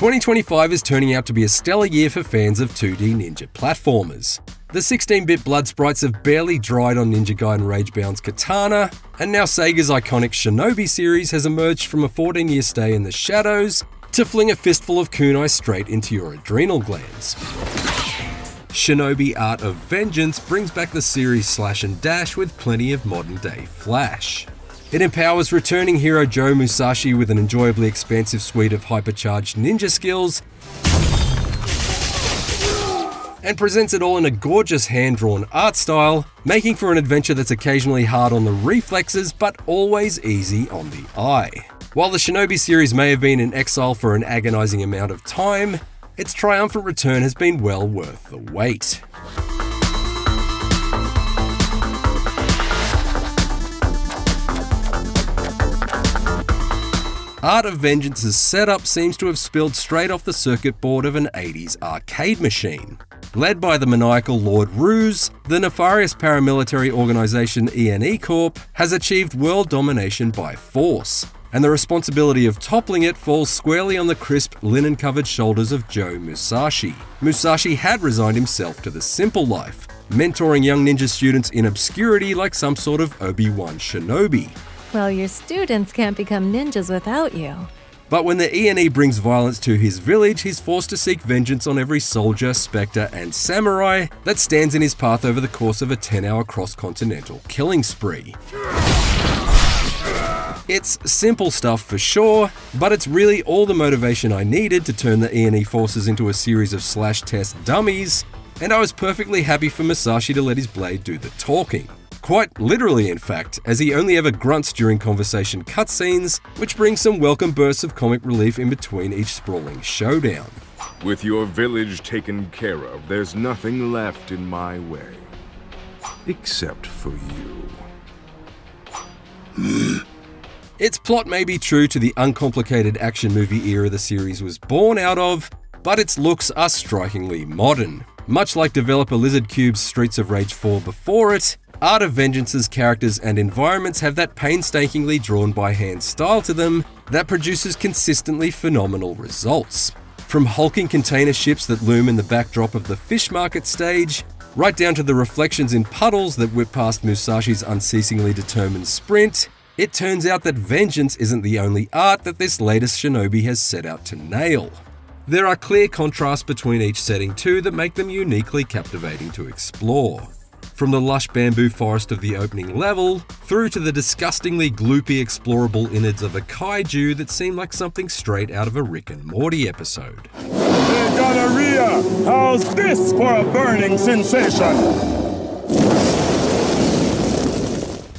2025 is turning out to be a stellar year for fans of 2D ninja platformers. The 16-bit blood sprites have barely dried on Ninja Gaiden Ragebound's Katana, and now Sega's iconic Shinobi series has emerged from a 14-year stay in the shadows to fling a fistful of kunai straight into your adrenal glands. Shinobi Art of Vengeance brings back the series slash and dash with plenty of modern-day flash. It empowers returning hero Joe Musashi with an enjoyably expansive suite of hypercharged ninja skills, and presents it all in a gorgeous hand-drawn art style, making for an adventure that's occasionally hard on the reflexes but always easy on the eye. While the Shinobi series may have been in exile for an agonizing amount of time, its triumphant return has been well worth the wait. Art of Vengeance's setup seems to have spilled straight off the circuit board of an 80s arcade machine. Led by the maniacal Lord Ruse, the nefarious paramilitary organization ENE Corp has achieved world domination by force, and the responsibility of toppling it falls squarely on the crisp, linen-covered shoulders of Joe Musashi. Musashi had resigned himself to the simple life, mentoring young ninja students in obscurity like some sort of Obi-Wan Shinobi. Well, your students can't become ninjas without you. But when the ENE brings violence to his village, he's forced to seek vengeance on every soldier, spectre, and samurai that stands in his path over the course of a 10-hour cross-continental killing spree. It's simple stuff for sure, but it's really all the motivation I needed to turn the ENE forces into a series of slash-test dummies, and I was perfectly happy for Musashi to let his blade do the talking. Quite literally, in fact, as he only ever grunts during conversation cutscenes, which brings some welcome bursts of comic relief in between each sprawling showdown. With your village taken care of, there's nothing left in my way. Except for you. Its plot may be true to the uncomplicated action movie era the series was born out of, but its looks are strikingly modern. Much like developer Lizard Cube's Streets of Rage 4 before it, Art of Vengeance's characters and environments have that painstakingly drawn by hand style to them that produces consistently phenomenal results. From hulking container ships that loom in the backdrop of the fish market stage, right down to the reflections in puddles that whip past Musashi's unceasingly determined sprint, it turns out that vengeance isn't the only art that this latest Shinobi has set out to nail. There are clear contrasts between each setting too that make them uniquely captivating to explore. From the lush bamboo forest of the opening level, through to the disgustingly gloopy explorable innards of a kaiju that seem like something straight out of a Rick and Morty episode. Hey, gonorrhea! How's this for a burning sensation?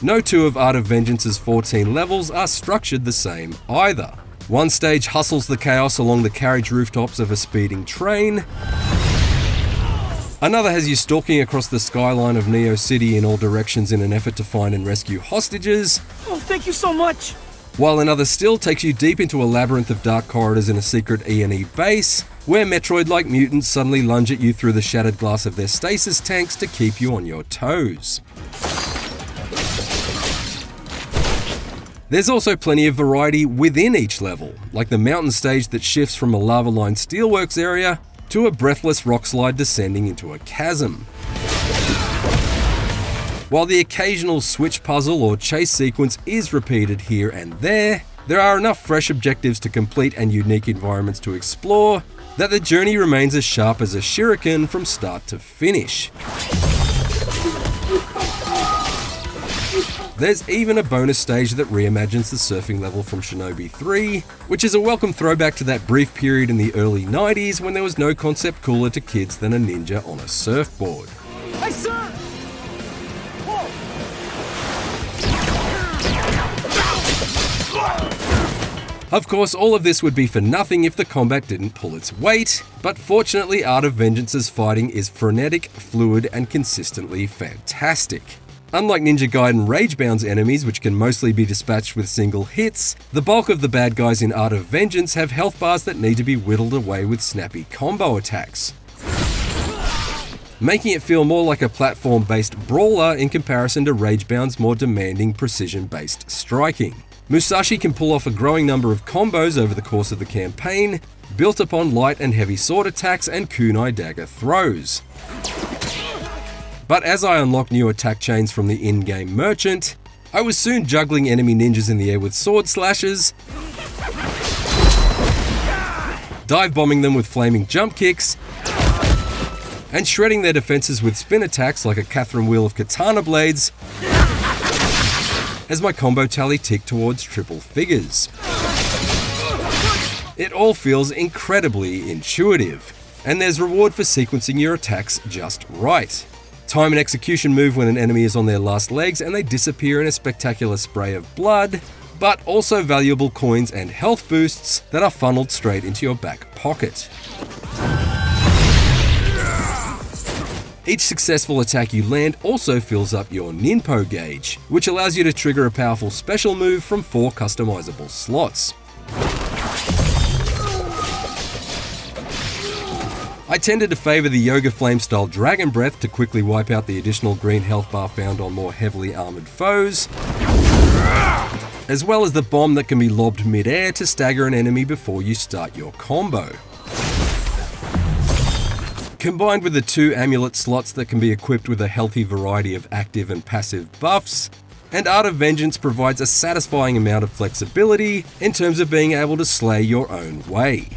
No two of Art of Vengeance's 14 levels are structured the same either. One stage hustles the chaos along the carriage rooftops of a speeding train. Another has you stalking across the skyline of Neo City in all directions in an effort to find and rescue hostages. Oh, thank you so much! While another still takes you deep into a labyrinth of dark corridors in a secret ENE base, where Metroid-like mutants suddenly lunge at you through the shattered glass of their stasis tanks to keep you on your toes. There's also plenty of variety within each level, like the mountain stage that shifts from a lava-lined steelworks area to a breathless rock slide descending into a chasm. While the occasional switch puzzle or chase sequence is repeated here and there are enough fresh objectives to complete and unique environments to explore that the journey remains as sharp as a shuriken from start to finish. There's even a bonus stage that reimagines the surfing level from Shinobi 3, which is a welcome throwback to that brief period in the early 90s when there was no concept cooler to kids than a ninja on a surfboard. Hey, sir! Of course, all of this would be for nothing if the combat didn't pull its weight, but fortunately Art of Vengeance's fighting is frenetic, fluid, and consistently fantastic. Unlike Ninja Gaiden Ragebound's enemies, which can mostly be dispatched with single hits, the bulk of the bad guys in Art of Vengeance have health bars that need to be whittled away with snappy combo attacks, making it feel more like a platform-based brawler in comparison to Ragebound's more demanding precision-based striking. Musashi can pull off a growing number of combos over the course of the campaign, built upon light and heavy sword attacks and kunai dagger throws. But as I unlocked new attack chains from the in-game merchant, I was soon juggling enemy ninjas in the air with sword slashes, dive bombing them with flaming jump kicks, and shredding their defenses with spin attacks like a Catherine wheel of katana blades, as my combo tally ticked towards triple figures. It all feels incredibly intuitive, and there's reward for sequencing your attacks just right. Time and execution move when an enemy is on their last legs and they disappear in a spectacular spray of blood, but also valuable coins and health boosts that are funneled straight into your back pocket. Each successful attack you land also fills up your Ninpo gauge, which allows you to trigger a powerful special move from 4 customizable slots. I tended to favour the Yoga Flame style Dragon Breath to quickly wipe out the additional green health bar found on more heavily armoured foes, as well as the bomb that can be lobbed mid-air to stagger an enemy before you start your combo. Combined with the 2 amulet slots that can be equipped with a healthy variety of active and passive buffs, and Art of Vengeance provides a satisfying amount of flexibility in terms of being able to slay your own way.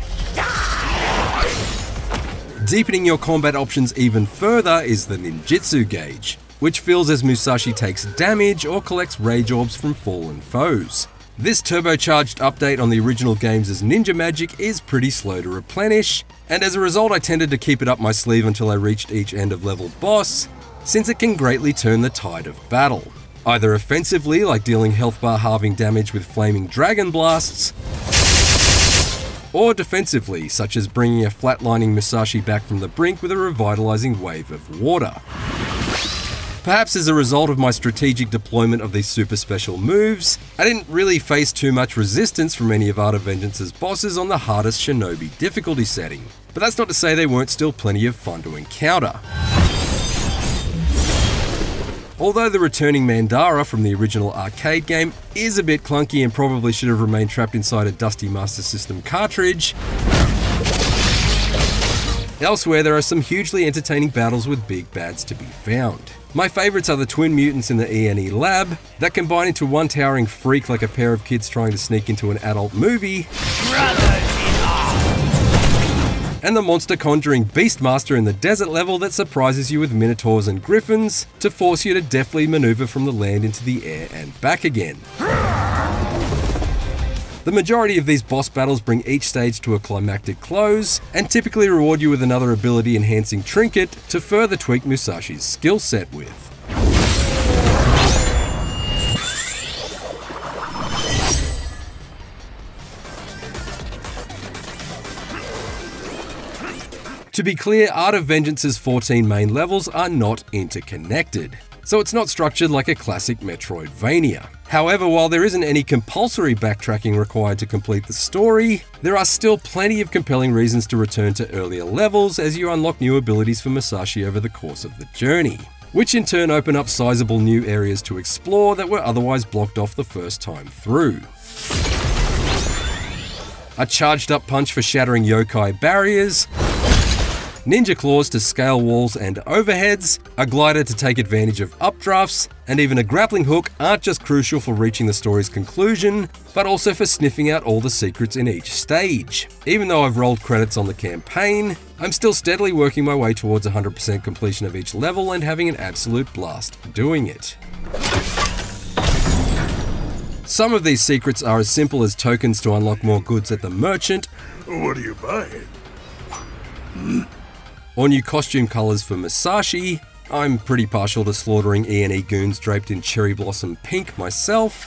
Deepening your combat options even further is the ninjutsu gauge, which fills as Musashi takes damage or collects rage orbs from fallen foes. This turbocharged update on the original games' ninja magic is pretty slow to replenish, and as a result I tended to keep it up my sleeve until I reached each end of level boss, since it can greatly turn the tide of battle. Either offensively, like dealing health bar halving damage with flaming dragon blasts, or defensively, such as bringing a flatlining Musashi back from the brink with a revitalizing wave of water. Perhaps as a result of my strategic deployment of these super special moves, I didn't really face too much resistance from any of Art of Vengeance's bosses on the hardest Shinobi difficulty setting, but that's not to say they weren't still plenty of fun to encounter. Although the returning Mandara from the original arcade game is a bit clunky and probably should have remained trapped inside a dusty Master System cartridge, elsewhere there are some hugely entertaining battles with big bads to be found. My favourites are the twin mutants in the ENE lab that combine into one towering freak like a pair of kids trying to sneak into an adult movie, and the monster conjuring Beastmaster in the desert level that surprises you with minotaurs and griffins to force you to deftly maneuver from the land into the air and back again. The majority of these boss battles bring each stage to a climactic close, and typically reward you with another ability-enhancing trinket to further tweak Musashi's skill set with. To be clear, Art of Vengeance's 14 main levels are not interconnected, so it's not structured like a classic Metroidvania. However, while there isn't any compulsory backtracking required to complete the story, there are still plenty of compelling reasons to return to earlier levels as you unlock new abilities for Musashi over the course of the journey, which in turn open up sizable new areas to explore that were otherwise blocked off the first time through. A charged up punch for shattering yokai barriers, ninja claws to scale walls and overheads, a glider to take advantage of updrafts, and even a grappling hook aren't just crucial for reaching the story's conclusion, but also for sniffing out all the secrets in each stage. Even though I've rolled credits on the campaign, I'm still steadily working my way towards 100% completion of each level and having an absolute blast doing it. Some of these secrets are as simple as tokens to unlock more goods at the merchant. What are you buying? Or new costume colours for Musashi. I'm pretty partial to slaughtering ENE goons draped in cherry blossom pink myself.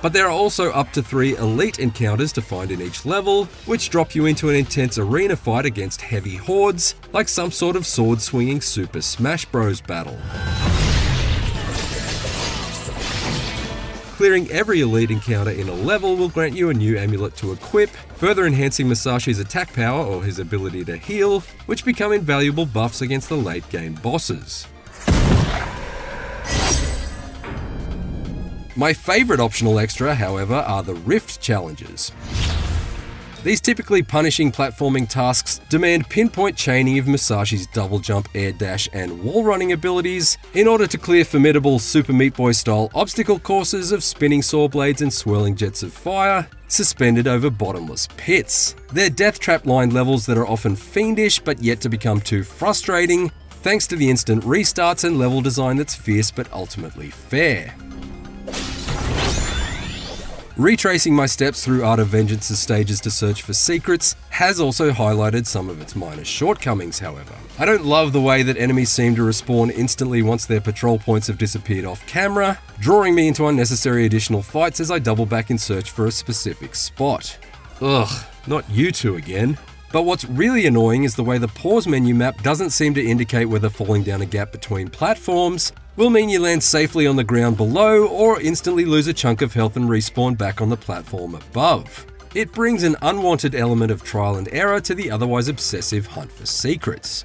But there are also up to 3 elite encounters to find in each level, which drop you into an intense arena fight against heavy hordes, like some sort of sword-swinging Super Smash Bros. Battle. Clearing every elite encounter in a level will grant you a new amulet to equip, further enhancing Musashi's attack power or his ability to heal, which become invaluable buffs against the late game bosses. My favourite optional extra, however, are the Rift challenges. These typically punishing platforming tasks demand pinpoint chaining of Musashi's double jump, air dash, and wall running abilities in order to clear formidable Super Meat Boy style obstacle courses of spinning saw blades and swirling jets of fire suspended over bottomless pits. They're death trap line levels that are often fiendish but yet to become too frustrating, thanks to the instant restarts and level design that's fierce but ultimately fair. Retracing my steps through Art of Vengeance's stages to search for secrets has also highlighted some of its minor shortcomings, however. I don't love the way that enemies seem to respawn instantly once their patrol points have disappeared off camera, drawing me into unnecessary additional fights as I double back in search for a specific spot. Ugh, not you two again. But what's really annoying is the way the pause menu map doesn't seem to indicate whether falling down a gap between platforms will mean you land safely on the ground below or instantly lose a chunk of health and respawn back on the platform above. It brings an unwanted element of trial and error to the otherwise obsessive hunt for secrets.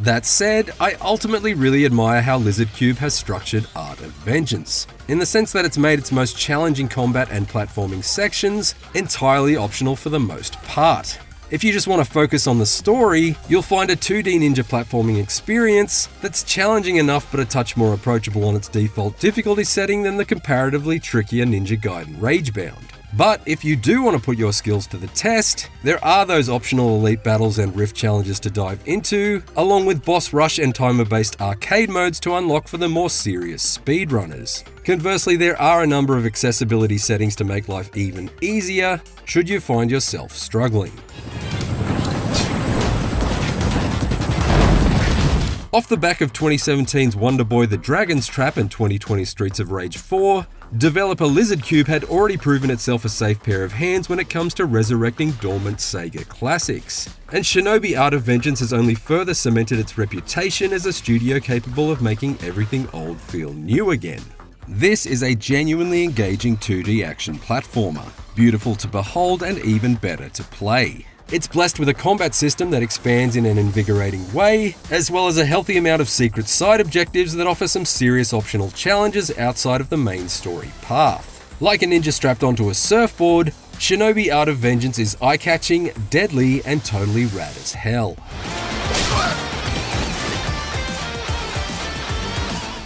That said, I ultimately really admire how Lizard Cube has structured Art of Vengeance, in the sense that it's made its most challenging combat and platforming sections entirely optional for the most part. If you just want to focus on the story, you'll find a 2D ninja platforming experience that's challenging enough but a touch more approachable on its default difficulty setting than the comparatively trickier Ninja Gaiden Ragebound. But if you do want to put your skills to the test, there are those optional elite battles and rift challenges to dive into, along with boss rush and timer-based arcade modes to unlock for the more serious speedrunners. Conversely, there are a number of accessibility settings to make life even easier, should you find yourself struggling. Off the back of 2017's Wonder Boy The Dragon's Trap and 2020 Streets of Rage 4, developer Lizard Cube had already proven itself a safe pair of hands when it comes to resurrecting dormant Sega classics. And Shinobi Art of Vengeance has only further cemented its reputation as a studio capable of making everything old feel new again. This is a genuinely engaging 2D action platformer, beautiful to behold and even better to play. It's blessed with a combat system that expands in an invigorating way, as well as a healthy amount of secret side objectives that offer some serious optional challenges outside of the main story path. Like a ninja strapped onto a surfboard, Shinobi Art of Vengeance is eye-catching, deadly, and totally rad as hell.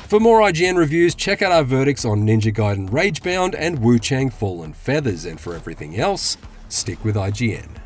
For more IGN reviews, check out our verdicts on Ninja Gaiden Ragebound and Wu Chang Fallen Feathers, and for everything else, stick with IGN.